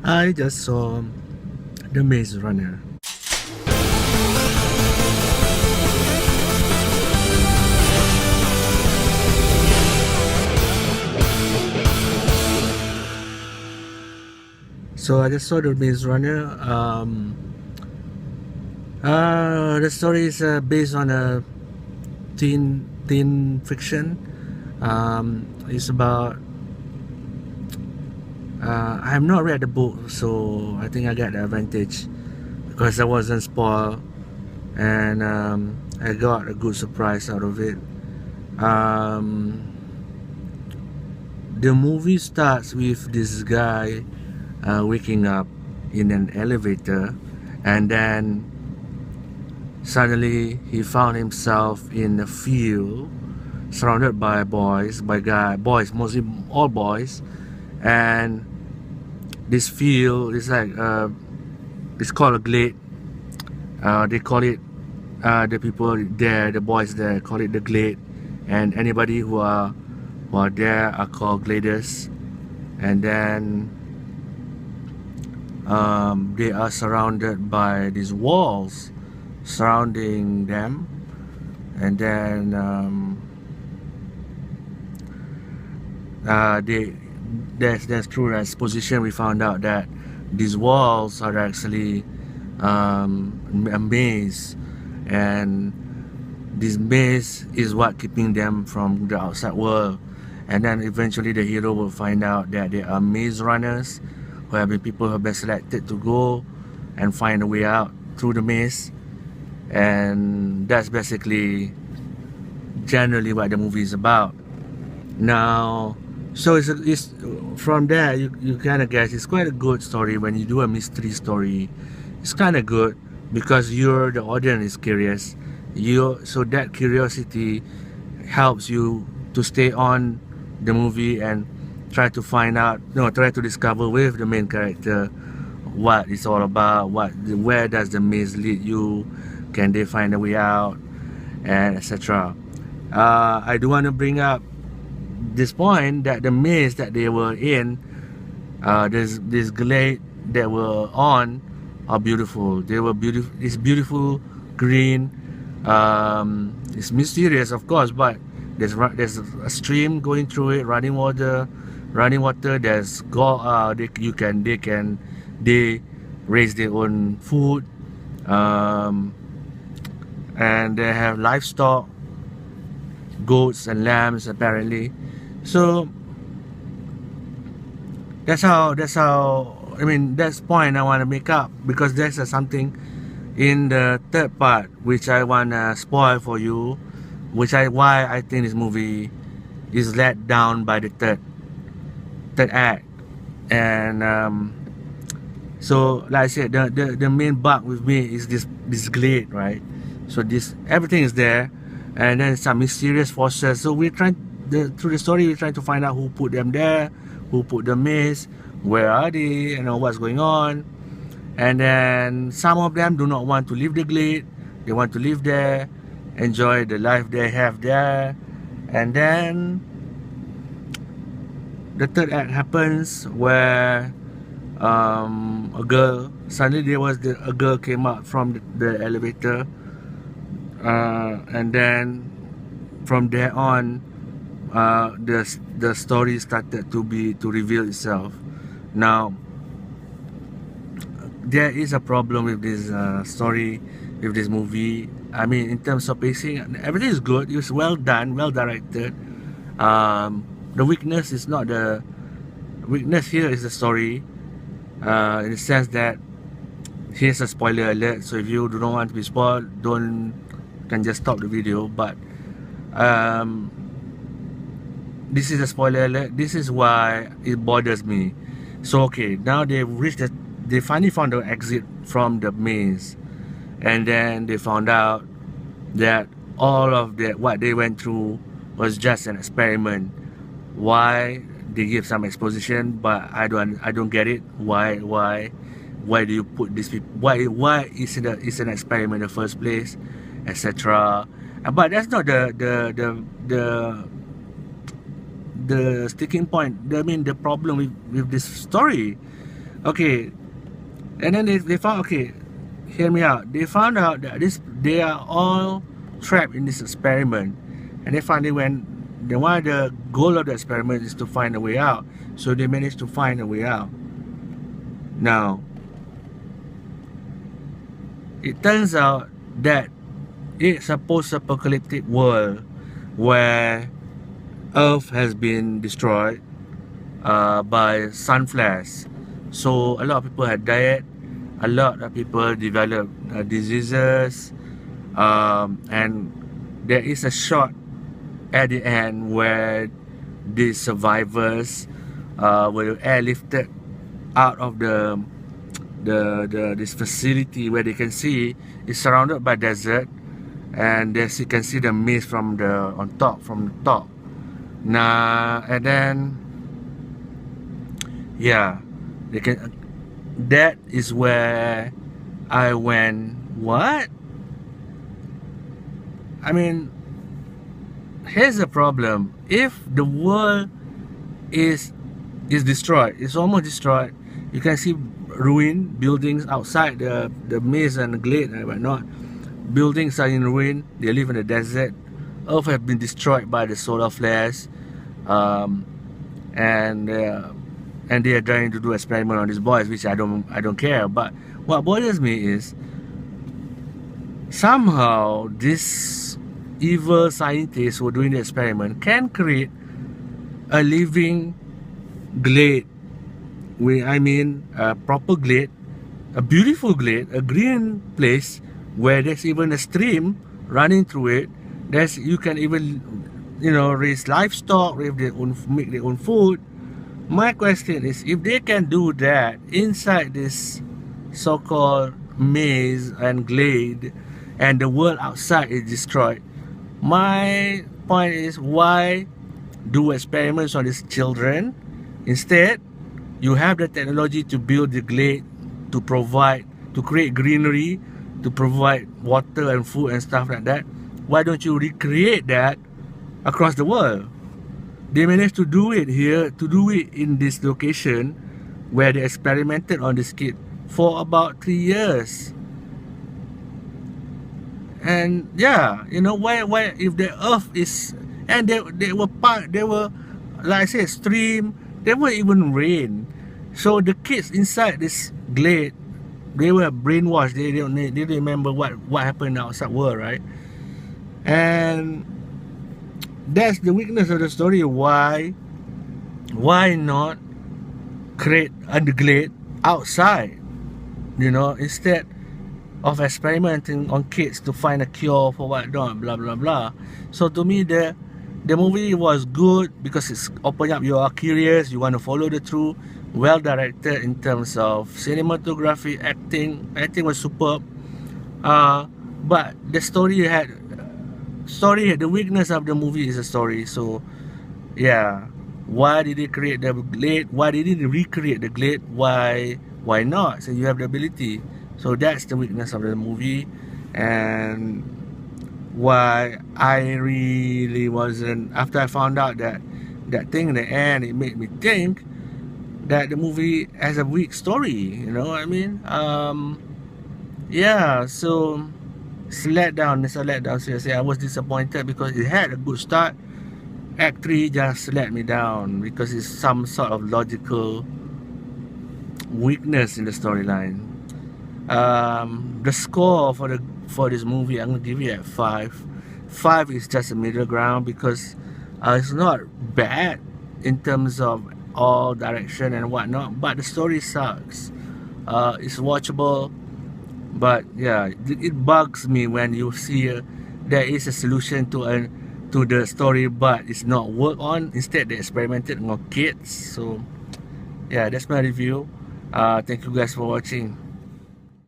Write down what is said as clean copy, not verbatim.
I just saw The Maze Runner. So I just saw The Maze Runner. The story is based on a teen fiction. It's about. I have not read the book, so I think I got the advantage because I wasn't spoiled, and I got a good surprise out of it. Um, the movie starts with this guy waking up in an elevator, and then suddenly he found himself in a field surrounded by boys, mostly all boys, and this field is like it's called a glade. They call it the people there, the boys there, call it the glade, and anybody who are there are called gladers. And then they are surrounded by these walls surrounding them, and then that's through that exposition we found out that these walls are actually a maze, and this maze is what keeping them from the outside world. And then eventually the hero will find out that there are maze runners who have been people who have been selected to go and find a way out through the maze. And that's basically generally what the movie is about. Now, so it's from there you kind of guess it's quite a good story. When you do a mystery story, it's kind of good because you're the audience is curious. So that curiosity helps you to stay on the movie and try to discover with the main character what it's all about, where does the maze lead you, can they find a way out, and etc. I do want to bring up this point that the maze that they were in, this glade that were on, are beautiful. They were beautiful. It's beautiful green. It's mysterious, of course, but there's a stream going through it, running water. There's they raise their own food, and they have livestock, goats and lambs apparently. So that's point I want to make up, because there's something in the third part which I want to spoil for you, why I think this movie is let down by the third act. And so like I said, the main bug with me is this glade, right? So everything is there, and then some mysterious forces. So we're trying through the story we're trying to find out who put them there, who put the maze, where are they, what's going on. And then some of them do not want to leave the glade. They want to live there, enjoy the life they have there. And then the third act happens where a girl came out from the elevator, and then from there on the story started to reveal itself. Now there is a problem with this story, with this movie. I mean, in terms of pacing, everything is good. It's well done, well directed. The weakness here is the story, in the sense that here's a spoiler alert. So if you do not want to be spoiled, can just stop the video. But this is a spoiler alert. This is why it bothers me. So okay, now they finally found the exit from the maze, and then they found out that all of what they went through was just an experiment. Why? They give some exposition, but I don't get it. Why do you put these people? Why is it's an experiment in the first place, etc. But that's not the sticking point. I mean, the problem with this story. Okay, and then they found, okay, hear me out. They found out that they are all trapped in this experiment, and they finally went. One of the goal of the experiment is to find a way out. So they managed to find a way out. Now, it turns out that it's a post-apocalyptic world where Earth has been destroyed by sun flares. So a lot of people had died. A lot of people developed diseases, and there is a shot at the end where the survivors were airlifted out of this facility where they can see it's surrounded by desert, and as you can see the mist from the top. Now and then, yeah, they can. That is where I went. What? I mean, here's the problem. If the world is destroyed, it's almost destroyed. You can see ruined buildings outside the maze and the glade and whatnot. Buildings are in ruin. They live in the desert. Earth has been destroyed by the solar flares, and they are trying to do experiment on these boys, which I don't care. But what bothers me is somehow this evil scientists who are doing the experiment can create a living glade. I mean a proper glade, a beautiful glade, a green place where there's even a stream running through it. You can even, raise livestock, make their own food. My question is, if they can do that inside this so-called maze and glade, and the world outside is destroyed, my point is, why do experiments on these children? Instead, you have the technology to build the glade, to create greenery, to provide water and food and stuff like that. Why don't you recreate that across the world? They managed to do it here, to do it in this location where they experimented on this kid for about 3 years. And yeah, why if the earth is, and they were like I said, stream, there were even rain. So the kids inside this glade, they were brainwashed. They didn't remember what happened outside world, right? And that's the weakness of the story. Why not create a glade outside, instead of experimenting on kids to find a cure for what not, blah blah blah. So to me, the movie was good because it's opened up. You are curious, you want to follow the truth. Well directed in terms of cinematography, acting was superb. But the story the weakness of the movie is the story. So yeah, why did they create the glade? Why did they recreate the glade? Why not? So you have the ability. So that's the weakness of the movie, and why I really wasn't, after I found out that thing in the end, it made me think that the movie has a weak story, you know what I mean? Yeah, so it's a letdown, seriously. I was disappointed because it had a good start. Act 3 just let me down because it's some sort of logical weakness in the storyline. The score for this movie, I'm gonna give it at 5. 5 is just a middle ground because it's not bad in terms of all direction and whatnot, but the story sucks. It's watchable, but yeah, it bugs me when you see there is a solution to the story, but it's not worked on. Instead, they experimented on kids. So yeah, that's my review. Thank you guys for watching.